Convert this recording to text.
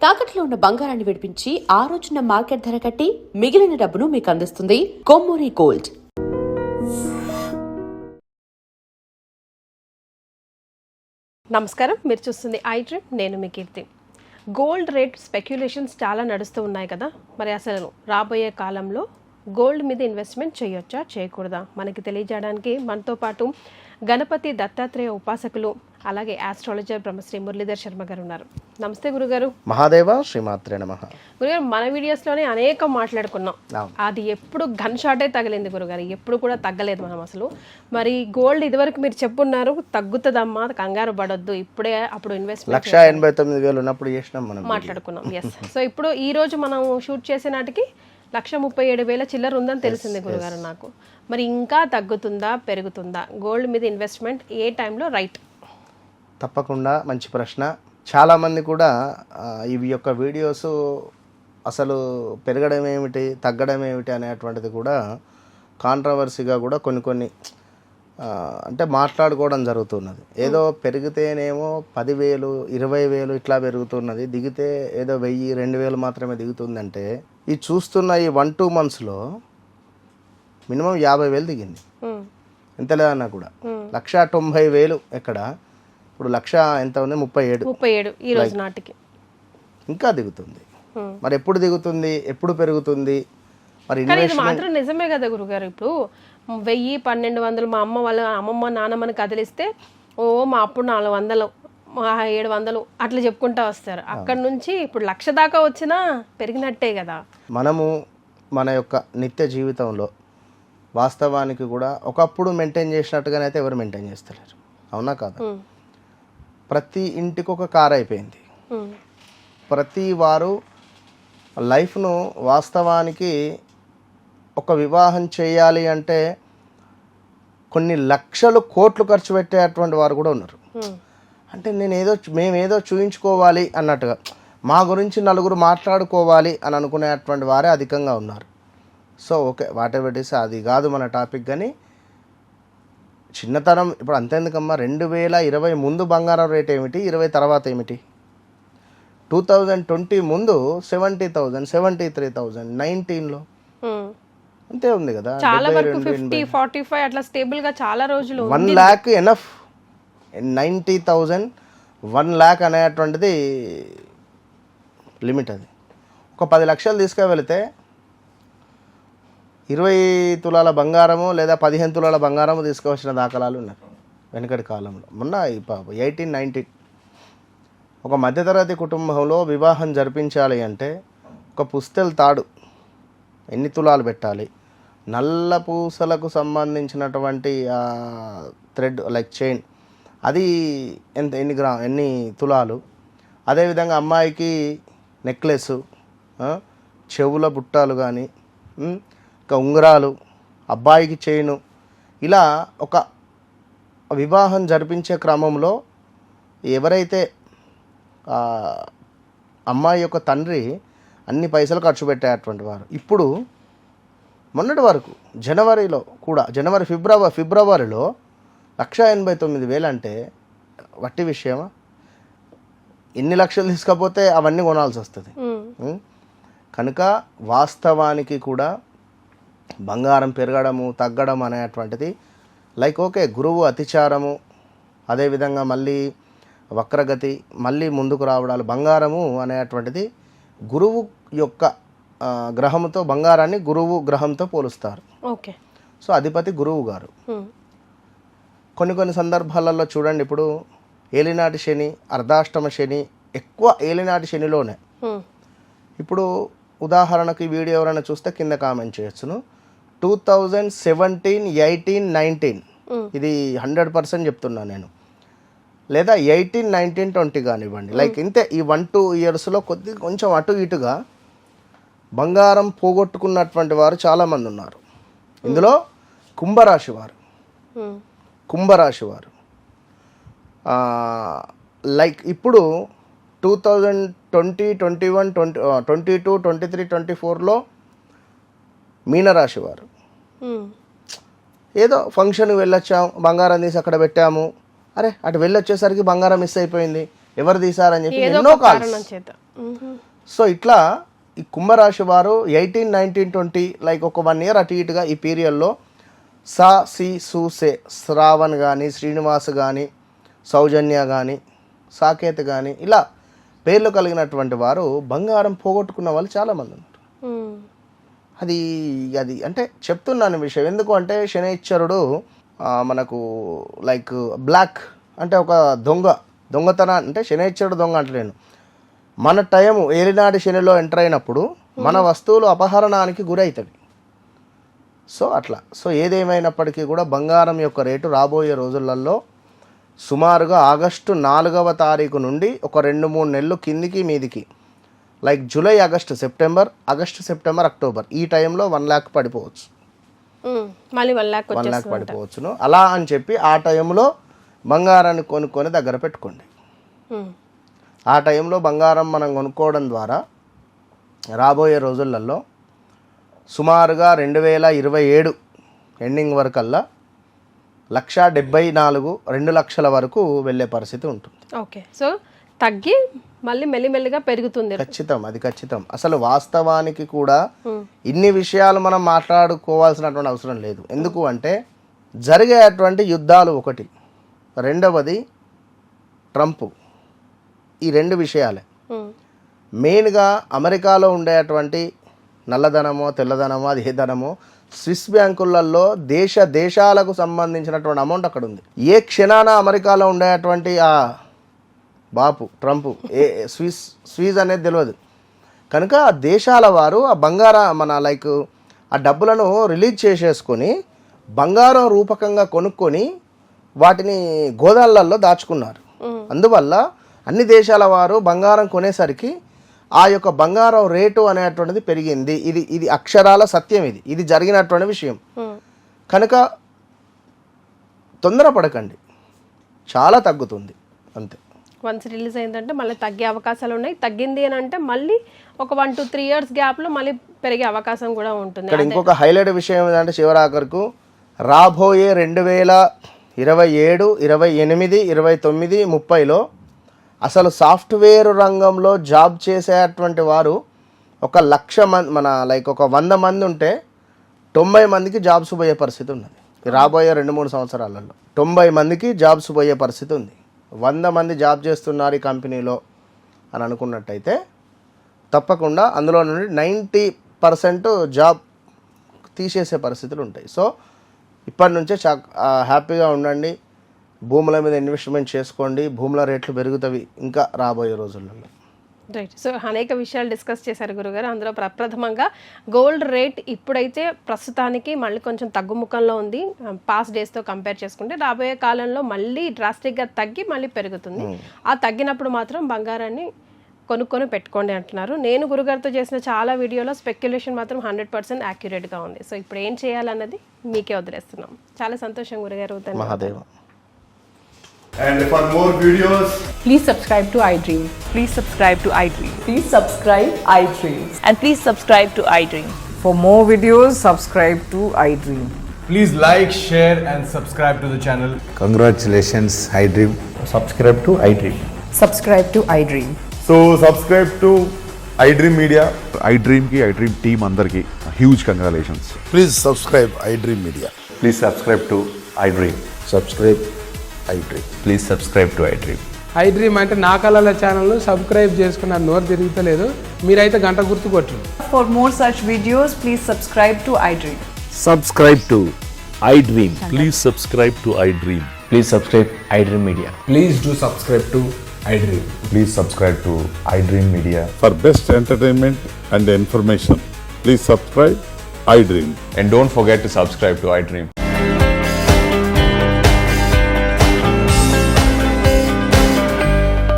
తాకట్లో ఉన్న బంగారాన్ని విడిపించి ఆ రోజున మార్కెట్ ధర కట్టి మిగిలిన డబ్బును మీకు అందిస్తుంది కొమ్మూరి గోల్డ్. నమస్కారం, మీరు చూస్తుంది ఐ డ్రీమ్. నేను మీ కీర్తి. గోల్డ్ రేట్ స్పెక్యులేషన్స్ చాలా నడుస్తూ ఉన్నాయి కదా. మరి అసలు రాబోయే కాలంలో గోల్డ్ మీద ఇన్వెస్ట్మెంట్ చేయొచ్చా చేయకూడదా మనకి తెలియజేయడానికి మనతో పాటు గణపతి దత్తాత్రేయ ఉపాసకులు అలాగే ఆస్ట్రాలజర్ బ్రహ్మశ్రీ మురళీధర్ శర్మ గారు ఉన్నారు. నమస్తే గురుగారు. మహాదేవ శ్రీమాత్రే నమః. గురుగారు, మన వీడియోస్లోనే అనేకం మాట్లాడుకున్నాం. అది ఎప్పుడు గన్ షాటే తగిలింది గురుగారు, ఎప్పుడు కూడా తగ్గలేదు మనం అసలు. మరి గోల్డ్ ఇదివరకు మీరు చెప్పున్నారు తగ్గుతుందమ్మా, కంగారు పడొద్దు, ఇప్పుడే అప్పుడు ఇన్వెస్ట్మెంట్ 1,89,000 ఉన్నప్పుడు చేసినాం మనం మాట్లాడుకున్నాం. ఎస్. సో ఇప్పుడు ఈ రోజు మనం షూట్ చేసే నాటికి 1,37,000 చిల్లర ఉందని తెలిసింది గురుగారు నాకు. మరి ఇంకా తగ్గుతుందా పెరుగుతుందా గోల్డ్ మీద ఇన్వెస్ట్మెంట్ ఏ టైంలో రైట్? తప్పకుండా మంచి ప్రశ్న. చాలామంది కూడా ఇవి యొక్క వీడియోస్ అసలు పెరగడం ఏమిటి తగ్గడం ఏమిటి అనేటువంటిది కూడా కాంట్రవర్సీగా కూడా కొన్ని అంటే మాట్లాడుకోవడం జరుగుతున్నది. ఏదో పెరిగితేనేమో 10,000 20,000 ఇట్లా పెరుగుతున్నది, దిగితే ఏదో 1,000 2,000 మాత్రమే దిగుతుందంటే ఈ చూస్తున్న ఈ 1-2 monthsలో మినిమం 50,000 దిగింది. ఎంత లేదన్నా కూడా 1,90,000 ఎక్కడ, ఇప్పుడు 1,00,000 ఎంత ఉంది, 37 ఈ రోజు నాటికి ఇంకా దిగుతుంది. మరి ఎప్పుడు దిగుతుంది, ఎప్పుడు పెరుగుతుంది? మరి ఇది మాత్రం నిజమే కదా గురుగారు. ఇప్పుడు 1,000-1,200 మా అమ్మ వాళ్ళ అమ్మమ్మ నాన్నమ్మని కదిలిస్తే మా అప్పుడు 400 700 అట్లా చెప్పుకుంటా వస్తారు. అక్కడ నుంచి ఇప్పుడు 1,00,000 దాకా వచ్చినా పెరిగినట్టే కదా. మనము మన యొక్క నిత్య జీవితంలో వాస్తవానికి కూడా ఒకప్పుడు మెయింటైన్ చేసినట్టుగానే అయితే ఎవరు మెయింటైన్ చేస్తలేరు, అవునా కాదా? ప్రతి ఇంటికి ఒక కార్ అయిపోయింది. ప్రతి వారు లైఫ్ను వాస్తవానికి ఒక వివాహం చేయాలి అంటే కొన్ని లక్షలు కోట్లు ఖర్చు పెట్టేటువంటి వారు కూడా ఉన్నారు. అంటే మేమేదో చూయించుకోవాలి అన్నట్టుగా, మా గురించి నలుగురు మాట్లాడుకోవాలి అని అనుకునేటువంటి వారే అధికంగా ఉన్నారు. సో ఓకే, వాటెవర్ ఇస్, అది కాదు మన టాపిక్. కానీ చిన్నతనం ఇప్పుడు అంతేందుకమ్మా, 2020 ముందు బంగారం రేట్ ఏమిటి, 20 తర్వాత ఏమిటి? 2020 ముందు 70,000 73,000, 19లో అంతే ఉంది కదా. చాలా వరకు 50-45 అట్లా స్టేబుల్ గా చాలా రోజులు 1 lakh ఎనఫ్. 90,000 1 lakh అనేటువంటిది లిమిట్. అది ఒక 10 లక్షలు తీసుకువెళితే 20 తులాల బంగారము లేదా 15 తులాల బంగారము తీసుకువచ్చిన దాఖలాలు ఉన్నాయి వెనుకటి కాలంలో. మొన్న 18-19 ఒక మధ్యతరగతి కుటుంబంలో వివాహం జరిపించాలి అంటే ఒక పుస్తెల తాడు ఎన్ని తులాలు పెట్టాలి, నల్ల పూసలకు సంబంధించినటువంటి థ్రెడ్ లైక్ చైన్ అది ఎన్ని తులాలు, అదేవిధంగా అమ్మాయికి నెక్లెస్, చెవుల బుట్టాలు కానీ ఇంకా ఉంగరాలు, అబ్బాయికి చైను, ఇలా ఒక వివాహం జరిపించే క్రమంలో ఎవరైతే అమ్మాయి యొక్క తండ్రి అన్ని పైసలు ఖర్చు పెట్టేటువంటి వారు, ఇప్పుడు మొన్నటి వరకు జనవరిలో కూడా ఫిబ్రవరిలో 1,89,000 అంటే వట్టి విషయమా? ఎన్ని లక్షలు తీసుకపోతే అవన్నీ కొనాల్సి వస్తుంది. కనుక వాస్తవానికి కూడా బంగారం పెరగడము తగ్గడం అనేటువంటిది లైక్ ఓకే, గురువు అతిచారము, అదేవిధంగా మళ్ళీ వక్రగతి, మళ్ళీ ముందుకు రావడాలు. బంగారము అనేటువంటిది గురువు యొక్క గ్రహంతో, బంగారాన్ని గురువు గ్రహంతో పోలుస్తారు. ఓకే. సో అధిపతి గురువు గారు. కొన్ని సందర్భాలలో చూడండి, ఇప్పుడు ఏలినాటి శని, అర్ధాష్టమ శని, ఎక్కువ ఏలినాటి శనిలోనే. ఇప్పుడు ఉదాహరణకు ఈ వీడియో ఎవరైనా చూస్తే కింద కామెంట్ చేయొచ్చును, 2017, 18, 19 ఇది 100% చెప్తున్నాను నేను, లేదా 18, 19, 20 కానివ్వండి. లైక్ ఇంతే ఈ 1-2 ఇయర్స్లో కొంచెం అటు ఇటుగా బంగారం పోగొట్టుకున్నటువంటి వారు చాలామంది ఉన్నారు. ఇందులో కుంభరాశి వారు లైక్ ఇప్పుడు 2020, 21, 22, 23, 24లో మీనరాశి వారు ఏదో ఫంక్షన్కి వెళ్ళొచ్చాము, బంగారం తీసి అక్కడ పెట్టాము, అరే అటు వెళ్ళొచ్చేసరికి బంగారం మిస్ అయిపోయింది, ఎవరు తీశారని చెప్పి ఏదో ఎన్నో ఒక కారణం కాల్స్. చేత సో ఇట్లా ఈ కుంభరాశి వారు 18, 19, 20 లైక్ ఒక 1 year అటు ఇటుగా ఈ పీరియడ్లో సా సి సు సే శ్రావణ్ కానీ శ్రీనివాస్ కానీ సౌజన్య కానీ సాకేత్ కానీ ఇలా పేర్లు కలిగినటువంటి వారు బంగారం పోగొట్టుకున్న వాళ్ళు చాలామంది ఉన్నారు. అది అది అంటే చెప్తున్నాను విషయం ఎందుకు అంటే శనైశ్వరుడు మనకు లైక్ బ్లాక్ అంటే ఒక దొంగతనం అంటే శనైశ్వరుడు దొంగ అంటలేను, మన టైము ఏలినాటి శనిలో ఎంటర్ అయినప్పుడు మన వస్తువులు అపహరణానికి గురవుతాయి. సో అట్లా సో ఏదేమైనప్పటికీ కూడా బంగారం యొక్క రేటు రాబోయే రోజులలో సుమారుగా ఆగస్టు 4వ తారీఖు నుండి ఒక 2-3 నెలలు కిందికి మీదికి like July August September October ఈ టైంలో 1 lakh పడిపోవచ్చు, మళ్ళీ 1 lakh 1 lakh పడిపోవచ్చును. అలా అని చెప్పి ఆ టైంలో బంగారాన్ని కొనుక్కొని దగ్గర పెట్టుకోండి. ఆ టైంలో బంగారం మనం కొనుక్కోవడం ద్వారా రాబోయే రోజులలో సుమారుగా 2027 ఎండింగ్ వరకల్లా 1,74,000 2 లక్షల వరకు వెళ్ళే పరిస్థితి ఉంటుంది. ఓకే, సో తగ్గి మళ్ళీ మెల్లిమెల్లిగా పెరుగుతుంది. ఖచ్చితం, అది ఖచ్చితం. అసలు వాస్తవానికి కూడా ఇన్ని విషయాలు మనం మాట్లాడుకోవాల్సినటువంటి అవసరం లేదు. ఎందుకు అంటే జరిగేటువంటి యుద్ధాలు ఒకటి, రెండవది ట్రంప్, ఈ 2 విషయాలే మెయిన్గా. అమెరికాలో ఉండేటువంటి నల్లధనమో తెల్లధనమో అది ఏ ధనమో స్విస్ బ్యాంకులలో దేశాలకు సంబంధించినటువంటి అమౌంట్ అక్కడ ఉంది. ఏ క్షణాన అమెరికాలో ఉండేటువంటి ఆ బాపు ట్రంప్ స్విస్ అనేది తెలియదు కనుక ఆ దేశాల వారు ఆ మన లైక్ ఆ డబ్బులను రిలీజ్ చేసేసుకొని బంగారం రూపకంగా కొనుక్కొని వాటిని గోదాళ్ళల్లో దాచుకున్నారు. అందువల్ల అన్ని దేశాల వారు బంగారం కొనేసరికి ఆ యొక్క బంగారం రేటు అనేటువంటిది పెరిగింది. ఇది అక్షరాల సత్యం, ఇది జరిగినటువంటి విషయం కనుక తొందరపడకండి, చాలా తగ్గుతుంది అంతే. వన్స్ రిలీజ్ అయిందంటే మళ్ళీ తగ్గే అవకాశాలు ఉన్నాయి. తగ్గింది అని అంటే మళ్ళీ ఒక 1 to 3 years గ్యాప్లో మళ్ళీ పెరిగే అవకాశం కూడా ఉంటుంది. ఇక్కడ ఇంకొక హైలైట్ విషయం ఏంటంటే చివరాఖరుకు రాబోయే 2027, 28, 29, 30లో అసలు సాఫ్ట్వేర్ రంగంలో జాబ్ చేసేటువంటి వారు 1,00,000 మంది మన లైక్ ఒక 100 మంది ఉంటే 90 మందికి జాబ్స్ పోయే పరిస్థితి ఉన్నది. రాబోయే 2-3 సంవత్సరాలలో 90 మందికి జాబ్స్ పోయే పరిస్థితి ఉంది. 100 మంది జాబ్ చేస్తున్నారు ఈ కంపెనీలో అని అనుకున్నట్టయితే తప్పకుండా అందులో నుండి 90% జాబ్ తీసేసే పరిస్థితులు ఉంటాయి. సో ఇప్పటి నుంచే హ్యాపీగా ఉండండి, భూముల మీద ఇన్వెస్ట్మెంట్ చేసుకోండి, భూముల రేట్లు పెరుగుతాయి ఇంకా రాబోయే రోజులలో. రైట్, సో అనేక విషయాలు డిస్కస్ చేశారు గురుగారు. అందులో ప్రప్రథమంగా గోల్డ్ రేట్ ఇప్పుడైతే ప్రస్తుతానికి మళ్ళీ కొంచెం తగ్గుముఖంలో ఉంది. పాస్ట్ డేస్తో కంపేర్ చేసుకుంటే రాబోయే కాలంలో మళ్ళీ డ్రాస్టిక్గా తగ్గి మళ్ళీ పెరుగుతుంది. ఆ తగ్గినప్పుడు మాత్రం బంగారాన్ని కొనుక్కొని పెట్టుకోండి అంటున్నారు. నేను గురుగారితో చేసిన చాలా వీడియోలో స్పెక్యులేషన్ మాత్రం 100% యాక్యురేట్గా ఉంది. సో ఇప్పుడు ఏం చేయాలన్నది మీకే వదిలేస్తున్నాం. చాలా సంతోషం గురుగారు. Mahadeva. And for more videos, Please subscribe to iDream. Please subscribe to iDream. Please subscribe iDream. And please subscribe to iDream. For more videos, subscribe to iDream. please like, share and subscribe to the channel. Congratulations, iDream. Subscribe to iDream. Subscribe to iDream. So subscribe to iDream Media. iDream team అందరికి huge congratulations. Please subscribe iDream Media. Please subscribe to iDream. Subscribe iDream. Please subscribe to iDream. iDream అంటే నా కళల ఛానల్ను subscribe చేసుకున్న నోరు తిరుగుతలేదు, మీరైతే గంట గుర్తు కొట్టండి. For more such videos, please subscribe to iDream. Subscribe to iDream. Please subscribe to iDream. Please subscribe iDream Media. Please do subscribe to iDream. Please subscribe to iDream Media. For best entertainment and information, please subscribe iDream. And don't forget to subscribe to iDream.